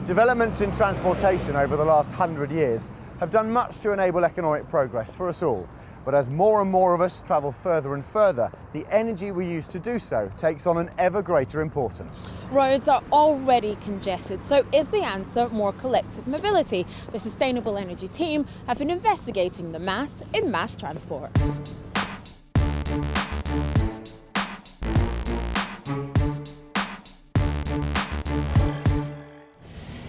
Developments in transportation over the last 100 years have done much to enable economic progress for us all. But as more and more of us travel further and further, the energy we use to do so takes on an ever greater importance. Roads are already congested, so is the answer more collective mobility? The Sustainable Energy team have been investigating the mass in mass transport.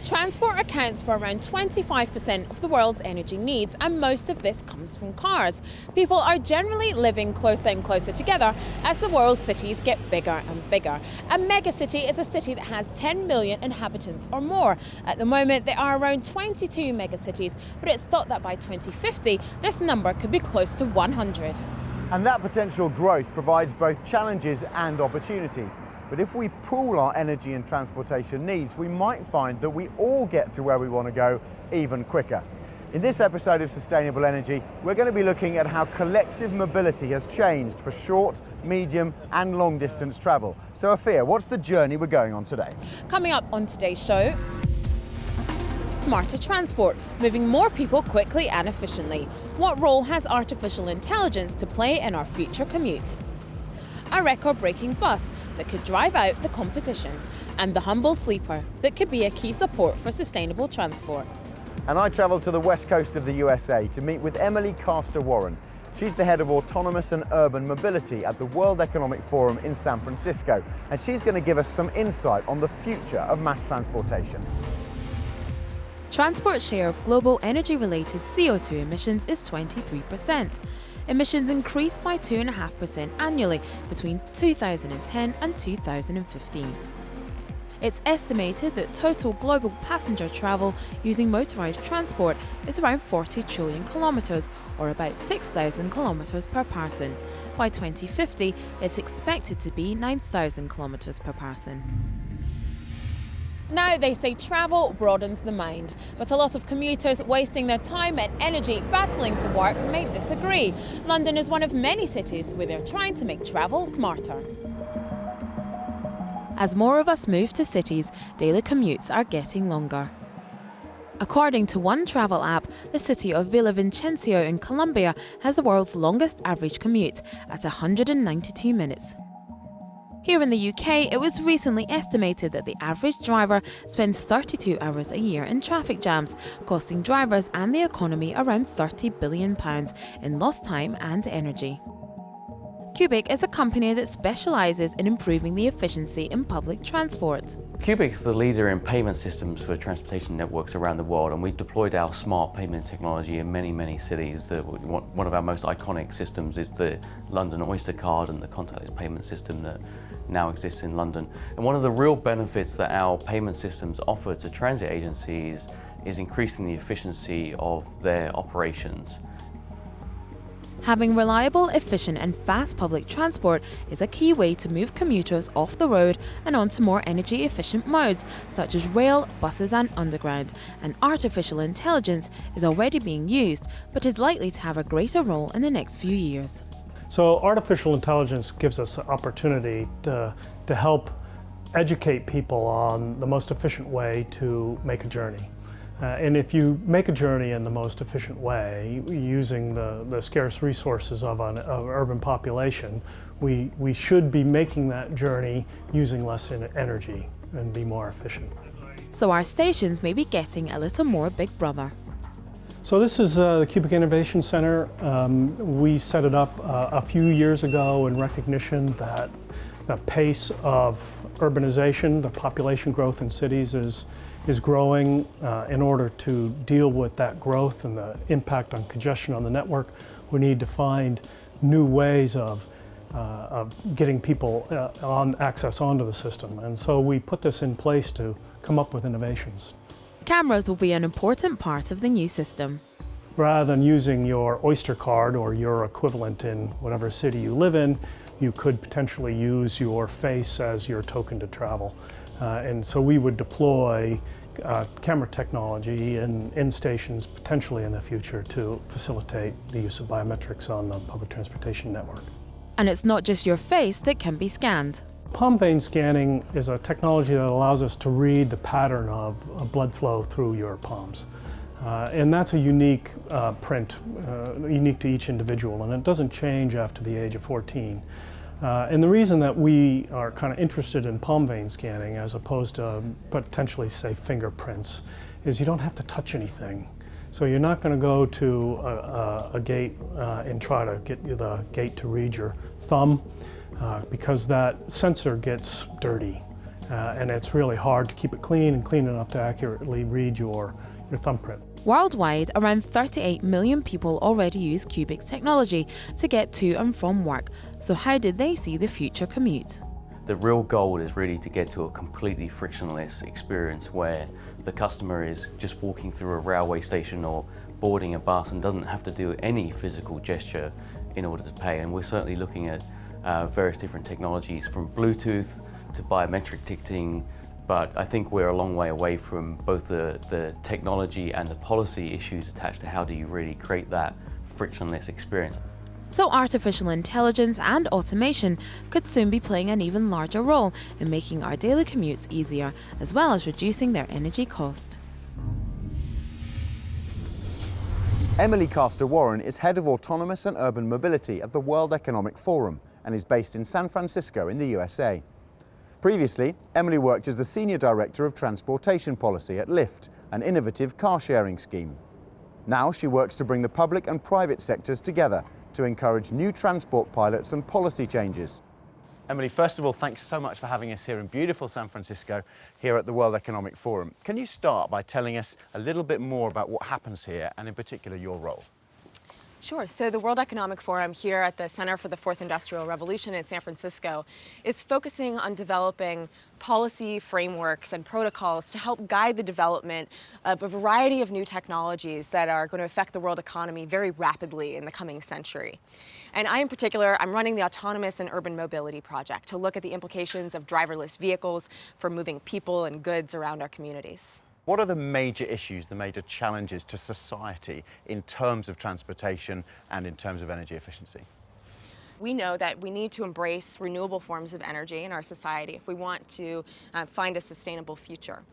Transport accounts for around 25% of the world's energy needs, and most of this comes from cars. People are generally living closer and closer together as the world's cities get bigger and bigger. A megacity is a city that has 10 million inhabitants or more. At the moment, there are around 22 megacities, but it's thought that by 2050, this number could be close to 100. And that potential growth provides both challenges and opportunities. But if we pool our energy and transportation needs, we might find that we all get to where we want to go even quicker. In this episode of Sustainable Energy, we're going to be looking at how collective mobility has changed for short, medium and long distance travel. So Afia, what's the journey we're going on today? Coming up on today's show, smarter transport, moving more people quickly and efficiently. What role has artificial intelligence to play in our future commute? A record-breaking bus that could drive out the competition, and the humble sleeper that could be a key support for sustainable transport. And I travelled to the west coast of the USA to meet with Emily Castor-Warren. She's the head of autonomous and urban mobility at the World Economic Forum in San Francisco, and she's going to give us some insight on the future of mass transportation. Transport's share of global energy-related CO2 emissions is 23%. Emissions increased by 2.5% annually between 2010 and 2015. It's estimated that total global passenger travel using motorised transport is around 40 trillion kilometres, or about 6,000 kilometres per person. By 2050, it's expected to be 9,000 kilometres per person. Now, they say travel broadens the mind, but a lot of commuters wasting their time and energy battling to work may disagree. London is one of many cities where they're trying to make travel smarter. As more of us move to cities, daily commutes are getting longer. According to one travel app, the city of Villavicencio in Colombia has the world's longest average commute at 192 minutes. Here in the UK, it was recently estimated that the average driver spends 32 hours a year in traffic jams, costing drivers and the economy around £30 billion in lost time and energy. Cubic is a company that specialises in improving the efficiency in public transport. Cubic's the leader in payment systems for transportation networks around the world, and we deployed our smart payment technology in many cities. One of our most iconic systems is the London Oyster card and the contactless payment system that now exists in London. And one of the real benefits that our payment systems offer to transit agencies is increasing the efficiency of their operations. Having reliable, efficient and fast public transport is a key way to move commuters off the road and onto more energy efficient modes such as rail, buses and underground. And artificial intelligence is already being used, but is likely to have a greater role in the next few years. So artificial intelligence gives us the opportunity to help educate people on the most efficient way to make a journey. And if you make a journey in the most efficient way, using the scarce resources of an urban population, we should be making that journey using less energy and be more efficient. So our stations may be getting a little more Big Brother. So this is the Cubic Innovation Center. We set it up a few years ago in recognition that the pace of urbanization, the population growth in cities is growing. In order to deal with that growth and the impact on congestion on the network, we need to find new ways of getting people access onto the system. And so we put this in place to come up with innovations. Cameras will be an important part of the new system. Rather than using your Oyster card or your equivalent in whatever city you live in, you could potentially use your face as your token to travel. And so we would deploy camera technology in stations potentially in the future to facilitate the use of biometrics on the public transportation network. And it's not just your face that can be scanned. Palm vein scanning is a technology that allows us to read the pattern of blood flow through your palms. And that's a unique print, unique to each individual, and it doesn't change after the age of 14. And the reason that we are kind of interested in palm vein scanning as opposed to potentially, say, fingerprints is you don't have to touch anything. So you're not going to go to a gate and try to get the gate to read your thumb because that sensor gets dirty and it's really hard to keep it clean and clean enough to accurately read your thumbprint. Worldwide, around 38 million people already use Cubic's technology to get to and from work. So how did they see the future commute? The real goal is really to get to a completely frictionless experience where the customer is just walking through a railway station or boarding a bus and doesn't have to do any physical gesture in order to pay. And we're certainly looking at various different technologies from Bluetooth to biometric ticketing, but I think we're a long way away from both the technology and the policy issues attached to how do you really create that frictionless experience. So artificial intelligence and automation could soon be playing an even larger role in making our daily commutes easier, as well as reducing their energy cost. Emily Castor-Warren is Head of Autonomous and Urban Mobility at the World Economic Forum and is based in San Francisco in the USA. Previously, Emily worked as the Senior Director of Transportation Policy at Lyft, an innovative car-sharing scheme. Now she works to bring the public and private sectors together to encourage new transport pilots and policy changes. Emily, first of all, thanks so much for having us here in beautiful San Francisco, here at the World Economic Forum. Can you start by telling us a little bit more about what happens here and in particular your role? Sure. So the World Economic Forum here at the Center for the Fourth Industrial Revolution in San Francisco is focusing on developing policy frameworks and protocols to help guide the development of a variety of new technologies that are going to affect the world economy very rapidly in the coming century. And I, in particular, I'm running the Autonomous and Urban Mobility Project to look at the implications of driverless vehicles for moving people and goods around our communities. What are the major issues, the major challenges to society in terms of transportation and in terms of energy efficiency? We know that we need to embrace renewable forms of energy in our society if we want to find a sustainable future.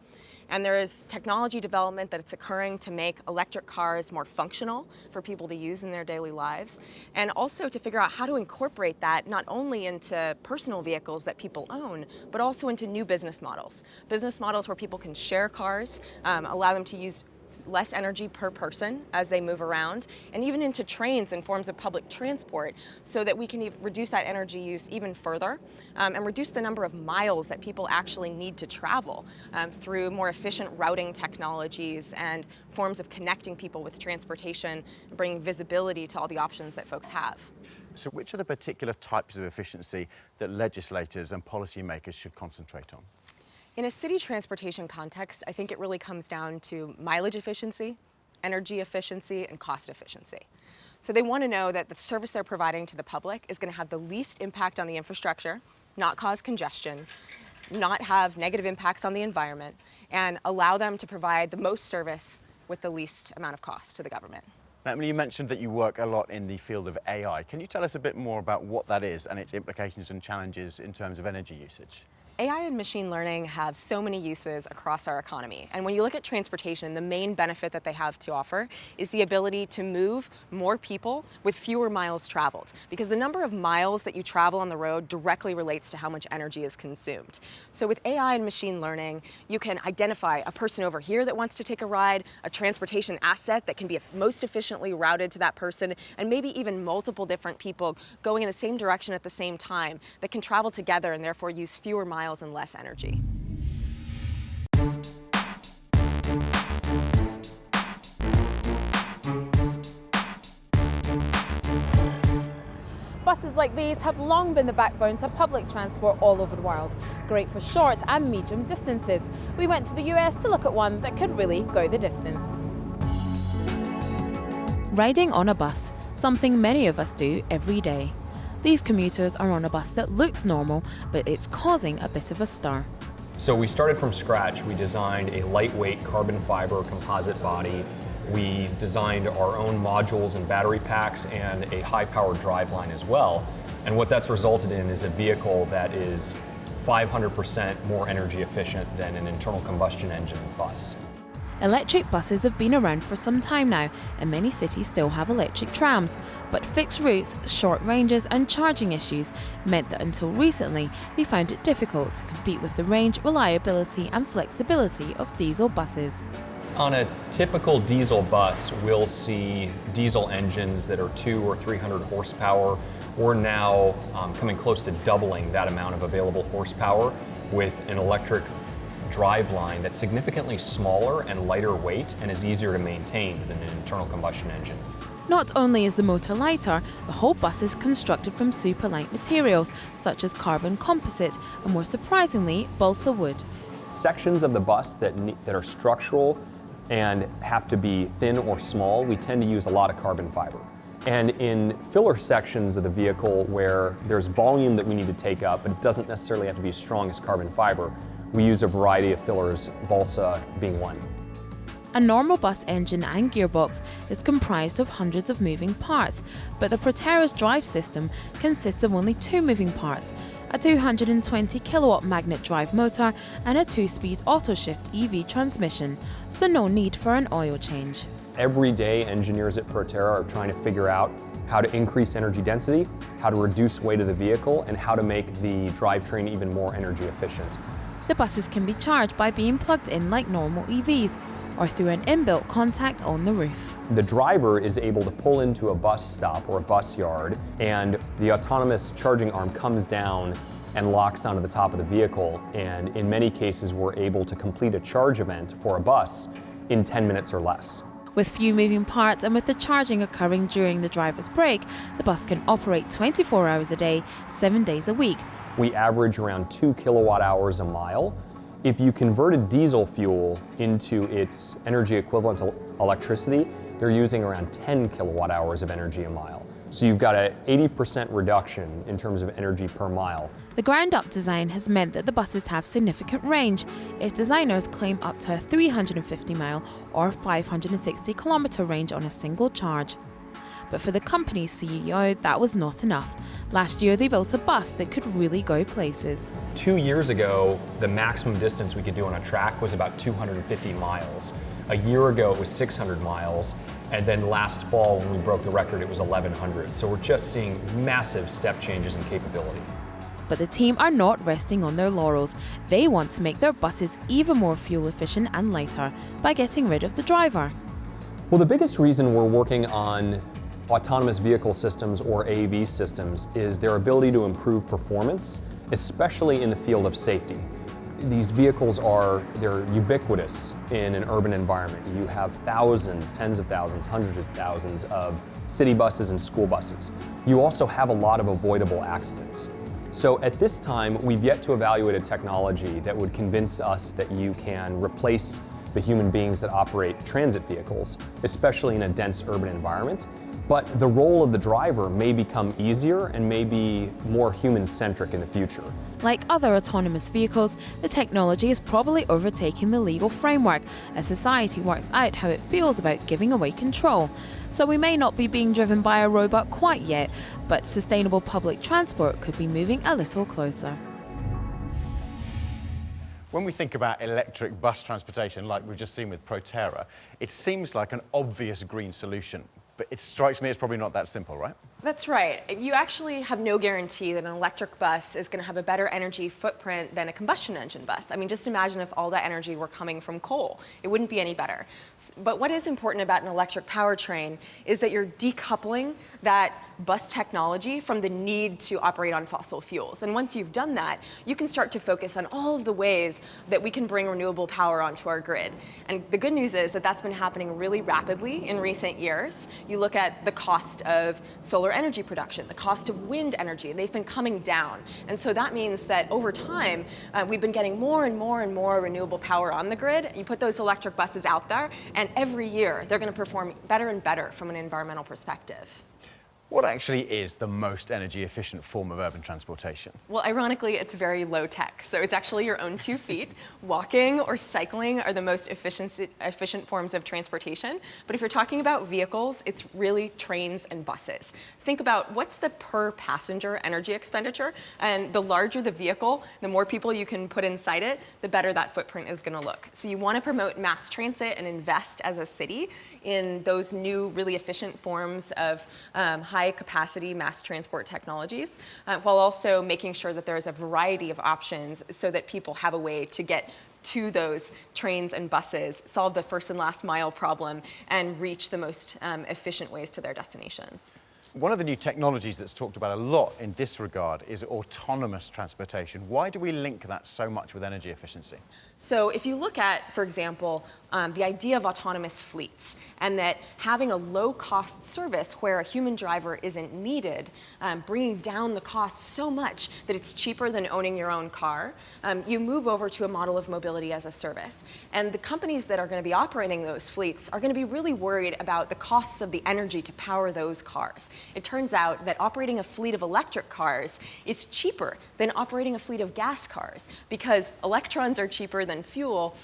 And there is technology development that's occurring to make electric cars more functional for people to use in their daily lives, and also to figure out how to incorporate that not only into personal vehicles that people own, but also into new business models. Business models where people can share cars, allow them to use less energy per person as they move around, and even into trains and forms of public transport so that we can reduce that energy use even further and reduce the number of miles that people actually need to travel through more efficient routing technologies and forms of connecting people with transportation and bringing visibility to all the options that folks have. So which are the particular types of efficiency that legislators and policymakers should concentrate on? In a city transportation context, I think it really comes down to mileage efficiency, energy efficiency, and cost efficiency. So they want to know that the service they're providing to the public is going to have the least impact on the infrastructure, not cause congestion, not have negative impacts on the environment, and allow them to provide the most service with the least amount of cost to the government. Now, Emily, you mentioned that you work a lot in the field of AI. Can you tell us a bit more about what that is and its implications and challenges in terms of energy usage? AI and machine learning have so many uses across our economy. And when you look at transportation, the main benefit that they have to offer is the ability to move more people with fewer miles traveled. Because the number of miles that you travel on the road directly relates to how much energy is consumed. So with AI and machine learning, you can identify a person over here that wants to take a ride, a transportation asset that can be most efficiently routed to that person, and maybe even multiple different people going in the same direction at the same time that can travel together and therefore use fewer miles and less energy. Buses like these have long been the backbone to public transport all over the world, great for short and medium distances. We went to the US to look at one that could really go the distance. Riding on a bus, something many of us do every day. These commuters are on a bus that looks normal, but it's causing a bit of a stir. So we started from scratch. We designed a lightweight carbon fiber composite body. We designed our own modules and battery packs and a high-powered driveline as well. And what that's resulted in is a vehicle that is 500% more energy efficient than an internal combustion engine bus. Electric buses have been around for some time now, and many cities still have electric trams. But fixed routes, short ranges and charging issues meant that until recently they found it difficult to compete with the range, reliability and flexibility of diesel buses. On a typical diesel bus, we'll see diesel engines that are 200 or 300 horsepower. We're now coming close to doubling that amount of available horsepower with an electric driveline that's significantly smaller and lighter weight and is easier to maintain than an internal combustion engine. Not only is the motor lighter, the whole bus is constructed from super light materials such as carbon composite and, more surprisingly, balsa wood. Sections of the bus that are structural and have to be thin or small, we tend to use a lot of carbon fiber. And in filler sections of the vehicle where there's volume that we need to take up, but it doesn't necessarily have to be as strong as carbon fiber, we use a variety of fillers, balsa being one. A normal bus engine and gearbox is comprised of hundreds of moving parts, but the Proterra's drive system consists of only 2 moving parts, a 220 kilowatt magnet drive motor and a 2-speed auto-shift EV transmission, so no need for an oil change. Every day, engineers at Proterra are trying to figure out how to increase energy density, how to reduce weight of the vehicle, and how to make the drivetrain even more energy efficient. The buses can be charged by being plugged in like normal EVs or through an inbuilt contact on the roof. The driver is able to pull into a bus stop or a bus yard, and the autonomous charging arm comes down and locks onto the top of the vehicle, and in many cases we're able to complete a charge event for a bus in 10 minutes or less. With few moving parts and with the charging occurring during the driver's break, the bus can operate 24 hours a day, 7 days a week. We average around 2 kilowatt hours a mile. If you converted diesel fuel into its energy equivalent to electricity, they're using around 10 kilowatt hours of energy a mile. So you've got an 80% reduction in terms of energy per mile. The ground-up design has meant that the buses have significant range. Its designers claim up to a 350-mile or 560-kilometre range on a single charge. But for the company's CEO, that was not enough. Last year, they built a bus that could really go places. 2 years ago, the maximum distance we could do on a track was about 250 miles. A year ago, it was 600 miles. And then last fall, when we broke the record, it was 1,100. So we're just seeing massive step changes in capability. But the team are not resting on their laurels. They want to make their buses even more fuel efficient and lighter by getting rid of the driver. Well, the biggest reason we're working on autonomous vehicle systems or AV systems is their ability to improve performance, especially in the field of safety. These vehicles they're ubiquitous in an urban environment. You have thousands, tens of thousands, hundreds of thousands of city buses and school buses. You also have a lot of avoidable accidents. So at this time, we've yet to evaluate a technology that would convince us that you can replace the human beings that operate transit vehicles, especially in a dense urban environment. But the role of the driver may become easier and may be more human-centric in the future. Like other autonomous vehicles, the technology is probably overtaking the legal framework as society works out how it feels about giving away control. So we may not be being driven by a robot quite yet, but sustainable public transport could be moving a little closer. When we think about electric bus transportation, like we've just seen with Proterra, it seems like an obvious green solution. But it strikes me it's probably not that simple, right? That's right. You actually have no guarantee that an electric bus is going to have a better energy footprint than a combustion engine bus. I mean, just imagine if all that energy were coming from coal. It wouldn't be any better. But what is important about an electric powertrain is that you're decoupling that bus technology from the need to operate on fossil fuels. And once you've done that, you can start to focus on all of the ways that we can bring renewable power onto our grid. And the good news is that that's been happening really rapidly in recent years. You look at the cost of solar energy production, the cost of wind energy, they've been coming down. And so that means that over time, we've been getting more and more and more renewable power on the grid. You put those electric buses out there, and every year they're going to perform better and better from an environmental perspective. What actually is the most energy efficient form of urban transportation? Well, ironically, it's very low tech. So it's actually your own 2 feet. Walking or cycling are the most efficient forms of transportation. But if you're talking about vehicles, it's really trains and buses. Think about what's the per passenger energy expenditure. And the larger the vehicle, the more people you can put inside it, the better that footprint is going to look. So you want to promote mass transit and invest as a city in those new, really efficient forms of high capacity mass transport technologies, while also making sure that there's a variety of options so that people have a way to get to those trains and buses, solve the first and last mile problem, and reach the most efficient ways to their destinations. One of the new technologies that's talked about a lot in this regard is autonomous transportation. Why do we link that so much with energy efficiency? So if you look at, for example, the idea of autonomous fleets, and that having a low-cost service where a human driver isn't needed, bringing down the cost so much that it's cheaper than owning your own car, you move over to a model of mobility as a service. And the companies that are going to be operating those fleets are going to be really worried about the costs of the energy to power those cars. It turns out that operating a fleet of electric cars is cheaper than operating a fleet of gas cars, because electrons are cheaper than fuel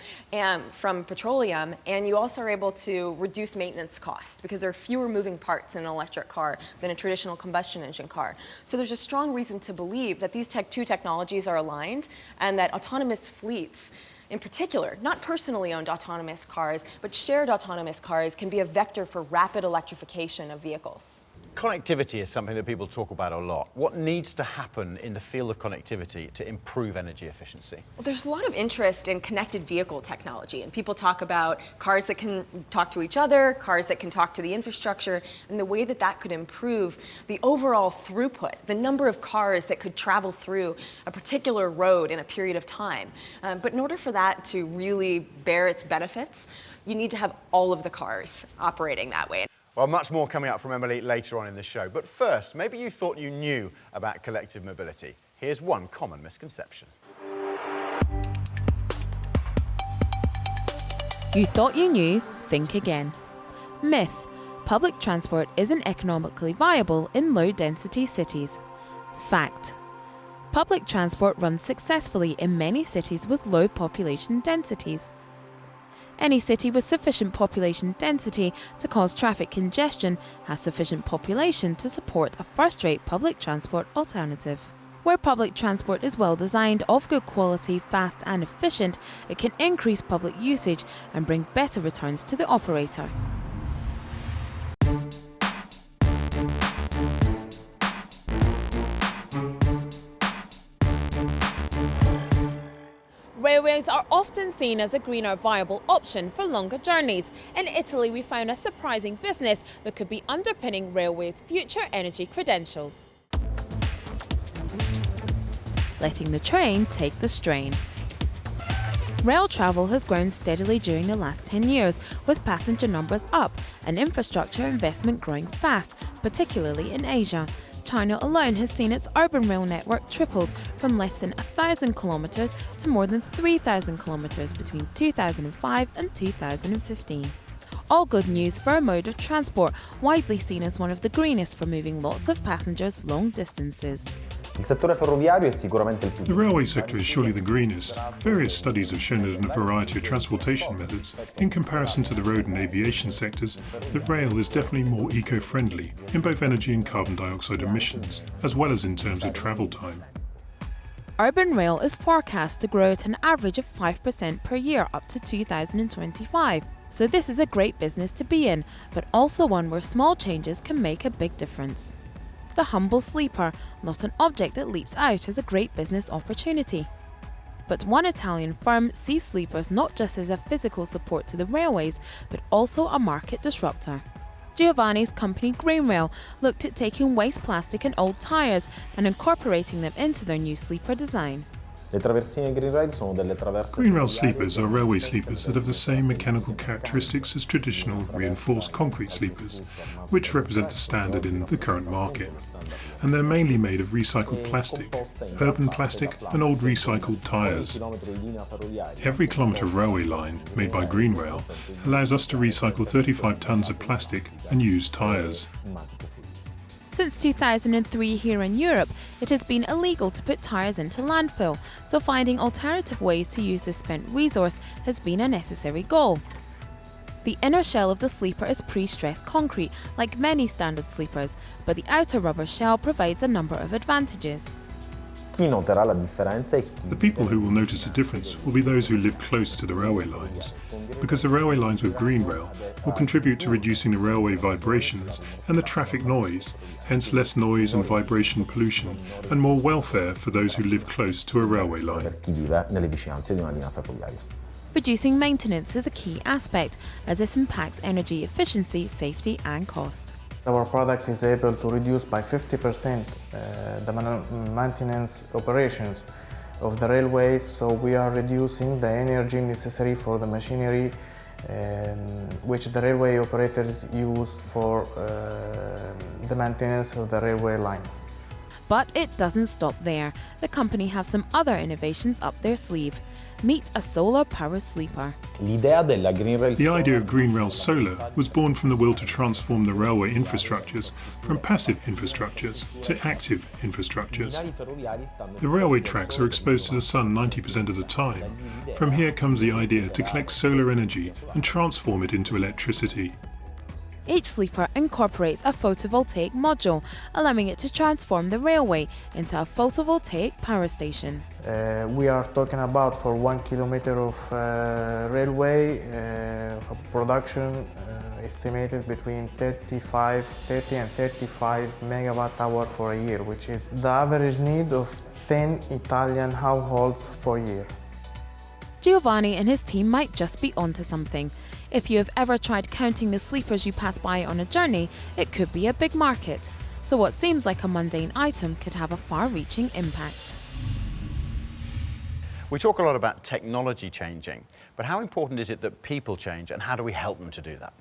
from petroleum, and you also are able to reduce maintenance costs because there are fewer moving parts in an electric car than a traditional combustion engine car. So there's a strong reason to believe that these two technologies are aligned, and that autonomous fleets, in particular, not personally owned autonomous cars, but shared autonomous cars, can be a vector for rapid electrification of vehicles. Connectivity is something that people talk about a lot. What needs to happen in the field of connectivity to improve energy efficiency? Well, there's a lot of interest in connected vehicle technology, and people talk about cars that can talk to each other, cars that can talk to the infrastructure, and the way that that could improve the overall throughput, the number of cars that could travel through a particular road in a period of time. But in order for that to really bear its benefits, you need to have all of the cars operating that way. Well, much more coming up from Emily later on in the show. But first, maybe you thought you knew about collective mobility. Here's one common misconception. You thought you knew? Think again. Myth: public transport isn't economically viable in low-density cities. Fact: public transport runs successfully in many cities with low population densities. Any city with sufficient population density to cause traffic congestion has sufficient population to support a first-rate public transport alternative. Where public transport is well designed, of good quality, fast and efficient, it can increase public usage and bring better returns to the operator. Railways are often seen as a greener, viable option for longer journeys. In Italy, we found a surprising business that could be underpinning railways' future energy credentials. Letting the train take the strain. Rail travel has grown steadily during the last 10 years, with passenger numbers up and infrastructure investment growing fast, particularly in Asia. China alone has seen its urban rail network tripled from less than 1,000 kilometers to more than 3,000 kilometers between 2005 and 2015. All good news for a mode of transport widely seen as one of the greenest for moving lots of passengers long distances. The railway sector is surely the greenest. Various studies have shown that in a variety of transportation methods, in comparison to the road and aviation sectors, that rail is definitely more eco-friendly in both energy and carbon dioxide emissions, as well as in terms of travel time. Urban rail is forecast to grow at an average of 5% per year up to 2025. So this is a great business to be in, but also one where small changes can make a big difference. The humble sleeper, not an object that leaps out as a great business opportunity. But one Italian firm sees sleepers not just as a physical support to the railways, but also a market disruptor. Giovanni's company Greenrail looked at taking waste plastic and old tyres and incorporating them into their new sleeper design. Greenrail sleepers are railway sleepers that have the same mechanical characteristics as traditional reinforced concrete sleepers, which represent a standard in the current market. And they're mainly made of recycled plastic, urban plastic and old recycled tyres. Every kilometre of railway line made by Greenrail allows us to recycle 35 tonnes of plastic and used tyres. Since 2003 here in Europe, it has been illegal to put tyres into landfill, so finding alternative ways to use this spent resource has been a necessary goal. The inner shell of the sleeper is pre-stressed concrete, like many standard sleepers, but the outer rubber shell provides a number of advantages. The people who will notice a difference will be those who live close to the railway lines, because the railway lines with green rail will contribute to reducing the railway vibrations and the traffic noise, hence less noise and vibration pollution, and more welfare for those who live close to a railway line. Reducing maintenance is a key aspect, as this impacts energy efficiency, safety and cost. Our product is able to reduce by 50% the maintenance operations of the railways, so we are reducing the energy necessary for the machinery which the railway operators use for the maintenance of the railway lines. But it doesn't stop there. The company have some other innovations up their sleeve. Meet a solar power sleeper. The idea of Green Rail Solar was born from the will to transform the railway infrastructures from passive infrastructures to active infrastructures. The railway tracks are exposed to the sun 90% of the time. From here comes the idea to collect solar energy and transform it into electricity. Each sleeper incorporates a photovoltaic module, allowing it to transform the railway into a photovoltaic power station. We are talking about for 1 kilometer of railway production estimated between 30 and 35 megawatt hour for a year, which is the average need of 10 Italian households per year. Giovanni and his team might just be onto something. If you have ever tried counting the sleepers you pass by on a journey, it could be a big market. So what seems like a mundane item could have a far-reaching impact. We talk a lot about technology changing, but how important is it that people change, and how do we help them to do that?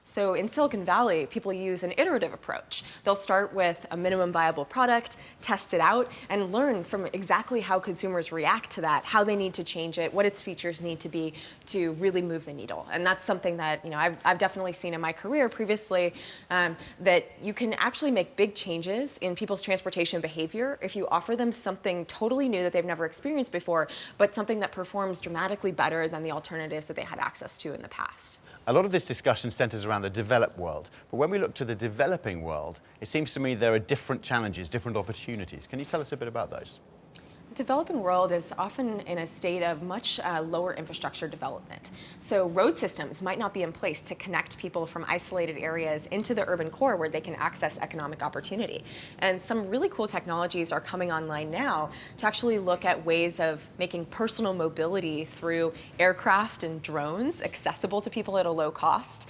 So in Silicon Valley, people use an iterative approach. They'll start with a minimum viable product, test it out, and learn from exactly how consumers react to that, how they need to change it, what its features need to be to really move the needle. And that's something that I've definitely seen in my career previously, that you can actually make big changes in people's transportation behavior if you offer them something totally new that they've never experienced before, but something that performs dramatically better than the alternatives that they had access to in the past. A lot of this discussion centres around the developed world, but when we look to the developing world, it seems to me there are different challenges, different opportunities. Can you tell us a bit about those? The developing world is often in a state of much lower infrastructure development. So road systems might not be in place to connect people from isolated areas into the urban core where they can access economic opportunity. And some really cool technologies are coming online now to actually look at ways of making personal mobility through aircraft and drones accessible to people at a low cost,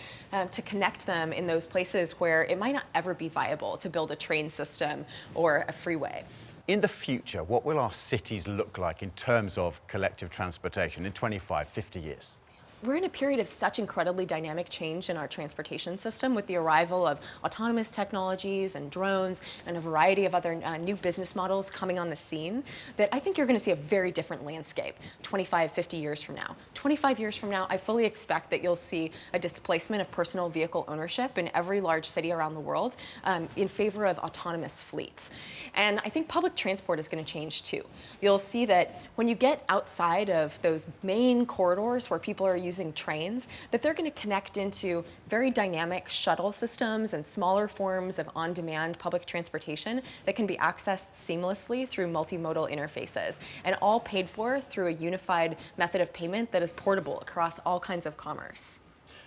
to connect them in those places where it might not ever be viable to build a train system or a freeway. In the future, what will our cities look like in terms of collective transportation in 25, 50 years? We're in a period of such incredibly dynamic change in our transportation system with the arrival of autonomous technologies and drones and a variety of other new business models coming on the scene that I think you're going to see a very different landscape 25, 50 years from now. 25 years from now, I fully expect that you'll see a displacement of personal vehicle ownership in every large city around the world in favor of autonomous fleets. And I think public transport is going to change too. You'll see that when you get outside of those main corridors where people are using trains, that they're going to connect into very dynamic shuttle systems and smaller forms of on-demand public transportation that can be accessed seamlessly through multimodal interfaces, and all paid for through a unified method of payment that is portable across all kinds of commerce.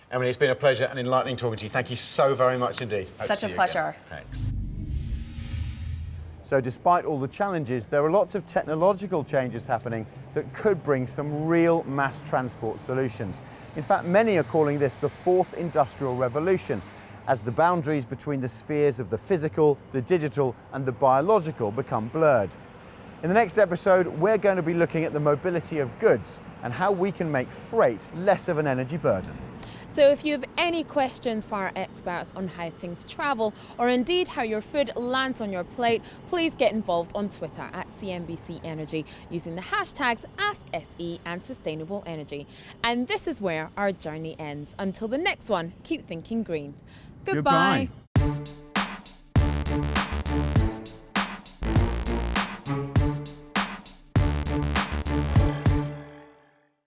Emily, it's been a pleasure and enlightening talking to you. Thank you so very much indeed. Such a pleasure. Thanks. So despite all the challenges, there are lots of technological changes happening that could bring some real mass transport solutions. In fact, many are calling this the fourth industrial revolution, as the boundaries between the spheres of the physical, the digital, and the biological become blurred. In the next episode, we're going to be looking at the mobility of goods and how we can make freight less of an energy burden. So if you have any questions for our experts on how things travel, or indeed how your food lands on your plate, please get involved on Twitter at CNBC Energy using the hashtags AskSE and Sustainable Energy. And this is where our journey ends. Until the next one, keep thinking green. Goodbye.